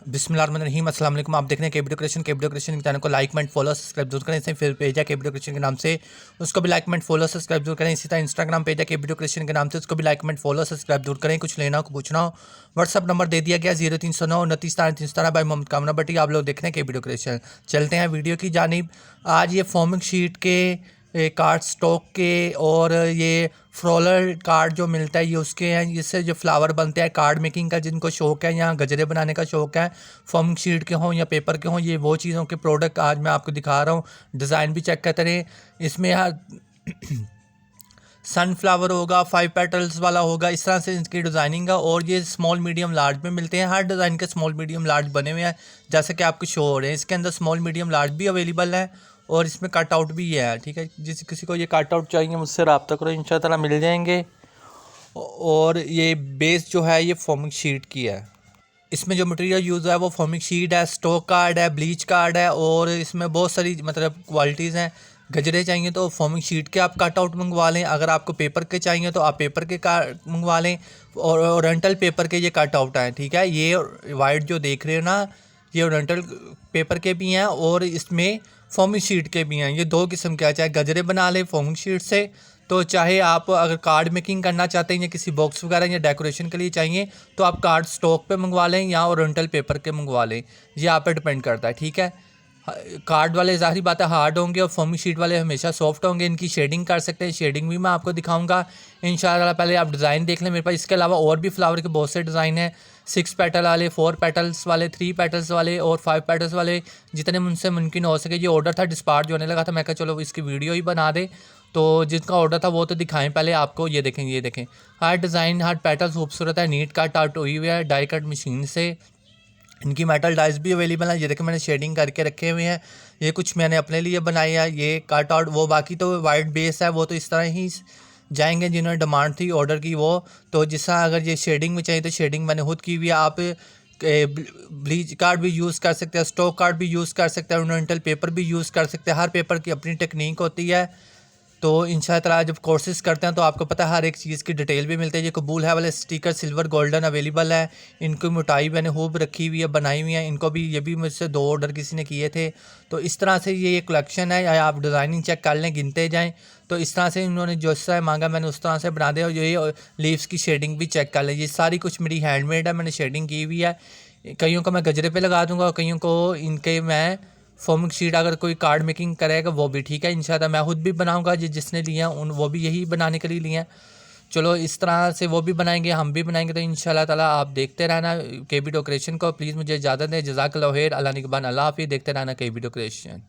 बिस्मिल्लाहिर्रहमानिर्रहीम अस्सलाम वालेकुम। आप देख रहे हैं केबी डेकोरेशन के चैनल को लाइक मेंट फॉलो सब्सक्राइब जरूर करें। इसे फिर पेज है केबी डेकोरेशन के नाम से, उसको भी लाइक मेंट फॉलो सब्सक्राइब जरूर करें। इसी तरह इंस्टाग्राम पेज है केबी डेकोरेशन के नाम से, उसको भी लाइक मेंट फॉलो सब्सक्राइब जरूर करें। कुछ लेना हो पूछना हो व्हाट्सअप नंबर दे दिया गया 0309 29 13 भाई मोहम्मद कामना भट्टी। आप लोग देख रहे हैं केबी डेकोरेशन। चलते हैं वीडियो की जानिब। आज ये फॉर्मिंग शीट के कार्ड स्टॉक के और ये फ्रोलर कार्ड जो मिलता है ये उसके हैं। इससे जो फ्लावर बनते हैं कार्ड मेकिंग का, जिनको शौक़ है या गजरे बनाने का शौक़ है, फॉर्मिंग शीट के हों या पेपर के हों, ये वो चीज़ों के प्रोडक्ट आज मैं आपको दिखा रहा हूँ। डिज़ाइन भी चेक करते रहे। इसमें यार सनफ्लावर होगा, 5 पेटल्स वाला होगा, इस तरह से इसकी डिज़ाइनिंग है। और ये स्मॉल मीडियम लार्ज में मिलते हैं। हर डिज़ाइन के स्मॉल मीडियम लार्ज बने हुए हैं जैसे कि आपको शो हो रहे हैं। इसके अंदर स्मॉल मीडियम लार्ज भी अवेलेबल है और इसमें कट आउट भी है। ठीक है, जिस किसी को ये कट आउट चाहिए मुझसे रब्ता करो, इंशाअल्लाह मिल जाएंगे। और ये बेस जो है ये फॉर्मिंग शीट की है। इसमें जो मटेरियल यूज़ है वो फॉर्मिंग शीट है, स्टॉक कार्ड है, ब्लीच कार्ड है और इसमें बहुत सारी मतलब क्वालिटीज़ हैं। गजरे चाहिए तो फॉर्मिंग शीट के आप कट आउट मंगवा लें। अगर आपको पेपर के चाहिए तो आप पेपर के मंगवा लें। और ओरिएंटल पेपर के ये कट आउट हैं। ठीक है, ये वाइट जो देख रहे हो ना, ये ओरिएंटल पेपर के भी हैं और इसमें फॉर्मिंग शीट के भी हैं। ये दो किस्म के हैं। चाहे गजरे बना लें फॉर्मिंग शीट से, तो चाहे आप अगर कार्ड मेकिंग करना चाहते हैं या किसी बॉक्स वगैरह या डेकोरेशन के लिए चाहिए तो आप कार्ड स्टॉक पे मंगवा लें या ओरिएंटल पेपर के मंगवा लें। ये आप पे डिपेंड करता है। ठीक है, कार्ड वाले ज़ाहिर बात है हार्ड होंगे और फॉर्मिंग शीट वाले हमेशा सॉफ्ट होंगे। इनकी शेडिंग कर सकते हैं, शेडिंग भी मैं आपको दिखाऊंगा इंशाल्लाह। पहले आप डिज़ाइन देख लें मेरे पास। इसके अलावा और भी फ्लावर के बहुत से डिज़ाइन हैं, 6 पेटल वाले, 4 पेटल्स वाले, 3 पेटल्स वाले और 5 पेटल्स वाले, जितने मुझसे मुमकिन हो सके। ये ऑर्डर था, डिस्पैच होने लगा था, मैं कहा चलो इसकी वीडियो ही बना दे। तो जिसका ऑर्डर था वो तो दिखाएं पहले आपको। ये देखें, ये देखें, हर डिज़ाइन हर पेटल खूबसूरत है, नीट कट आउट हुई हुई है डाई कट मशीन से। इनकी मेटल डाइस भी अवेलेबल है। ये देखें मैंने शेडिंग करके रखे हुए हैं। ये कुछ मैंने अपने लिए बनाए है, ये कट आउट। वो बाकी तो वाइट बेस है, वो तो इस तरह ही जाएंगे जिन्होंने डिमांड थी ऑर्डर की वो। तो जिसका अगर ये शेडिंग में चाहिए तो शेडिंग मैंने खुद की हुई है। आप ब्लीच कार्ड भी यूज़ कर सकते हैं, स्टॉक कार्ड भी यूज़ कर सकते हैं, ओरिएंटल पेपर भी यूज़ कर सकते हैं। हर पेपर की अपनी टेक्निक होती है। तो इंशाअल्लाह जब कोर्सेज करते हैं तो आपको पता है हर एक चीज़ की डिटेल भी मिलती है। ये कबूल है वाले स्टिकर सिल्वर गोल्डन अवेलेबल है। इनकी मोटाई मैंने खूब रखी हुई है, बनाई हुई है। इनको भी, ये भी मुझसे 2 ऑर्डर किसी ने किए थे। तो इस तरह से ये कलेक्शन है। आप डिज़ाइनिंग चेक कर लें, गिनते जाएँ। तो इस तरह से इन्होंने जो सा मांगा मैंने उस तरह से बना दिया। और ये लीव्स की शेडिंग भी चेक कर लें। ये सारी कुछ मेरी हैंडमेड है, मैंने शेडिंग की हुई है। कईयों को मैं गजरे पे लगा दूंगा और कईयों को इनके मैं फॉर्मिंग शीट, अगर कोई कार्ड मेकिंग करेगा वो भी ठीक है इंशाल्लाह। मैं खुद भी बनाऊंगा, जिसने लिया उन वो भी यही बनाने के लिए लिया। चलो इस तरह से वो भी बनाएंगे, हम भी बनाएंगे। तो इंशाल्लाह ताला आप देखते रहना केबी डेकोरेशन को। प्लीज़ मुझे इजाज़त दें। जज़ाकल्लाह खैर। अल्लाह निगहबान। अल्लाह हाफ़िज़। देखते रहना केबी डेकोरेशन।